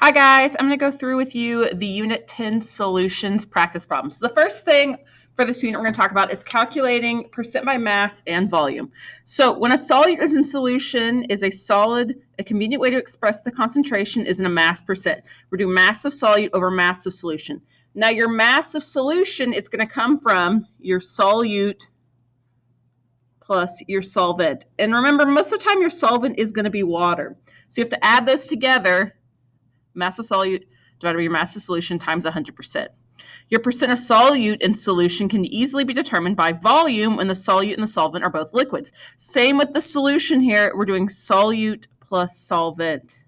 Hi guys, I'm going to go through with you the Unit 10 solutions practice problems. The first thing for this unit we're going to talk about is calculating percent by mass and volume. So when a solute is in solution is a solid, a convenient way to express the concentration is in a mass percent. We're doing mass of solute over mass of solution. Now your mass of solution is going to come from your solute plus your solvent. And remember, most of the time your solvent is going to be water. So you have to add those together. Mass of solute divided by your mass of solution times 100%. Your percent of solute in solution can easily be determined by volume when the solute and the solvent are both liquids. Same with the solution here. We're doing solute plus solvent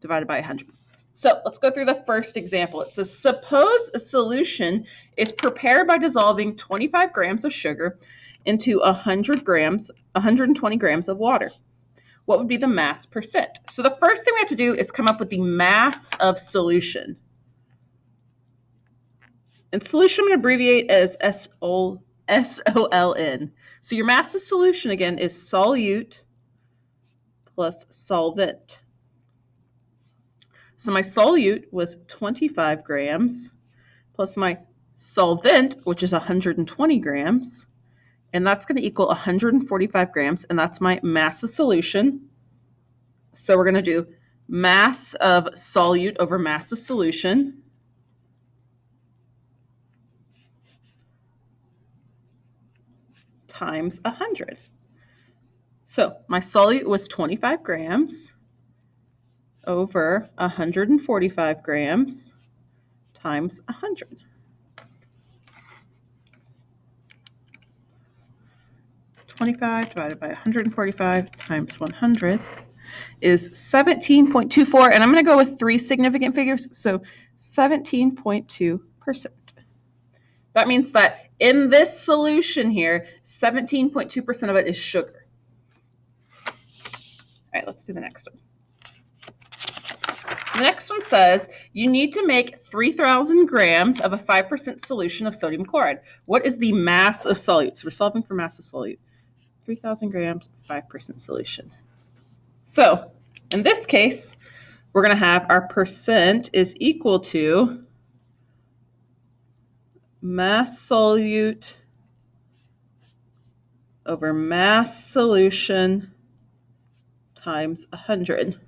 divided by 100. So let's go through the first example. It says, suppose a solution is prepared by dissolving 25 grams of sugar into 120 grams of water. What would be the mass percent? So the first thing we have to do is come up with the mass of solution. And solution I'm going to abbreviate as SOLN. So your mass of solution, again, is solute plus solvent. So my solute was 25 grams plus my solvent, which is 120 grams. And that's going to equal 145 grams. And that's my mass of solution. So we're going to do mass of solute over mass of solution. Times 100. So my solute was 25 grams over 145 grams times 100. Divided by 145 times 100 is 17.24, and I'm going to go with three significant figures, so 17.2%. That means that in this solution here, 17.2% of it is sugar. All right, let's do the next one. The next one says you need to make 3,000 grams of a 5% solution of sodium chloride. What is the mass of solute? So we're solving for mass of solute. 3,000 grams, 5% solution. So in this case, we're going to have our percent is equal to mass solute over mass solution times 100.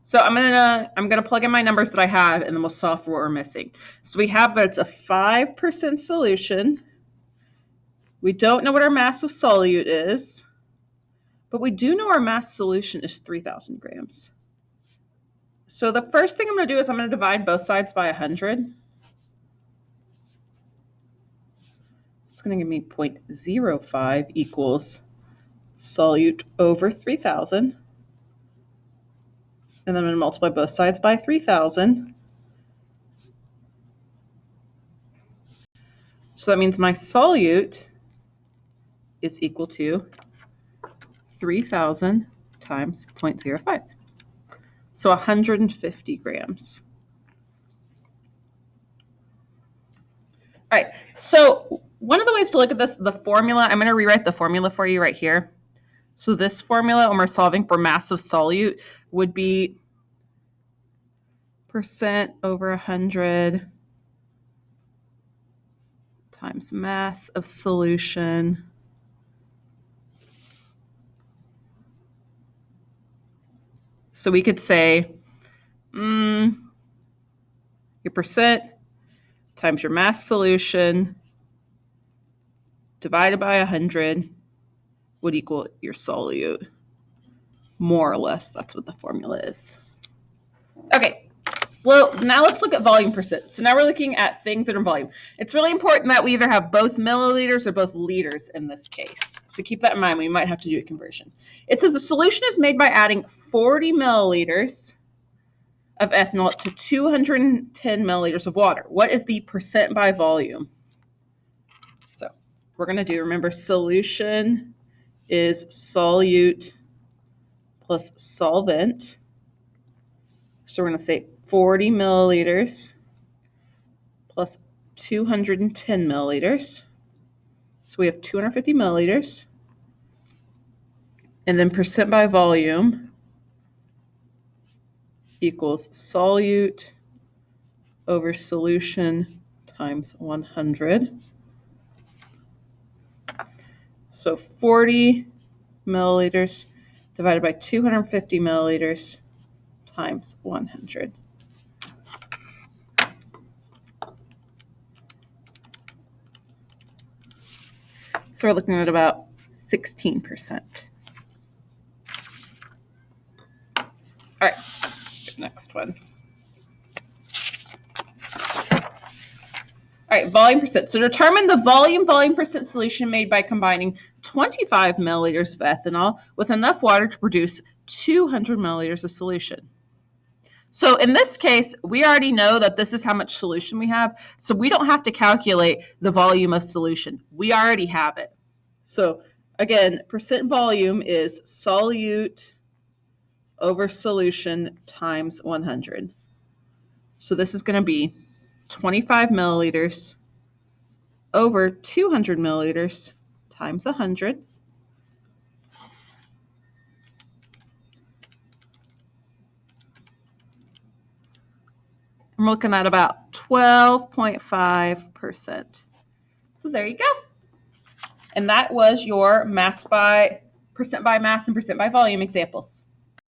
So I'm gonna plug in my numbers that I have, and then we'll solve for what we're missing. So we have that it's a 5% solution. We don't know what our mass of solute is, but we do know our mass solution is 3,000 grams. So the first thing I'm going to do is I'm going to divide both sides by 100. It's going to give me 0.05 equals solute over 3,000. And then I'm going to multiply both sides by 3,000. So that means my solute is equal to 3,000 times 0.05. So 150 grams. All right, so one of the ways to look at this, the formula, I'm going to rewrite the formula for you right here. So this formula, when we're solving for mass of solute, would be percent over 100 times mass of solution so we could say your percent times your mass solution divided by 100 would equal your solute. More or less, that's what the formula is. Okay, so now let's look at volume percent. So now we're looking at things that are volume. It's really important that we either have both milliliters or both liters in this case. So keep that in mind. We might have to do a conversion. It says a solution is made by adding 40 milliliters of ethanol to 210 milliliters of water. What is the percent by volume? So we're going to do, remember, solution is solute plus solvent. So we're going to say 40 milliliters plus 210 milliliters. So we have 250 milliliters. And then percent by volume equals solute over solution times 100. So 40 milliliters divided by 250 milliliters times 100. So we're looking at about 16%. All right, let's do the next one. All right, volume percent. So determine the volume percent solution made by combining 25 milliliters of ethanol with enough water to produce 200 milliliters of solution. So in this case, we already know that this is how much solution we have, so we don't have to calculate the volume of solution. We already have it. So again, percent volume is solute over solution times 100. So this is going to be 25 milliliters over 200 milliliters times 100. I'm looking at about 12.5%. So there you go. And that was your mass by percent by mass and percent by volume examples.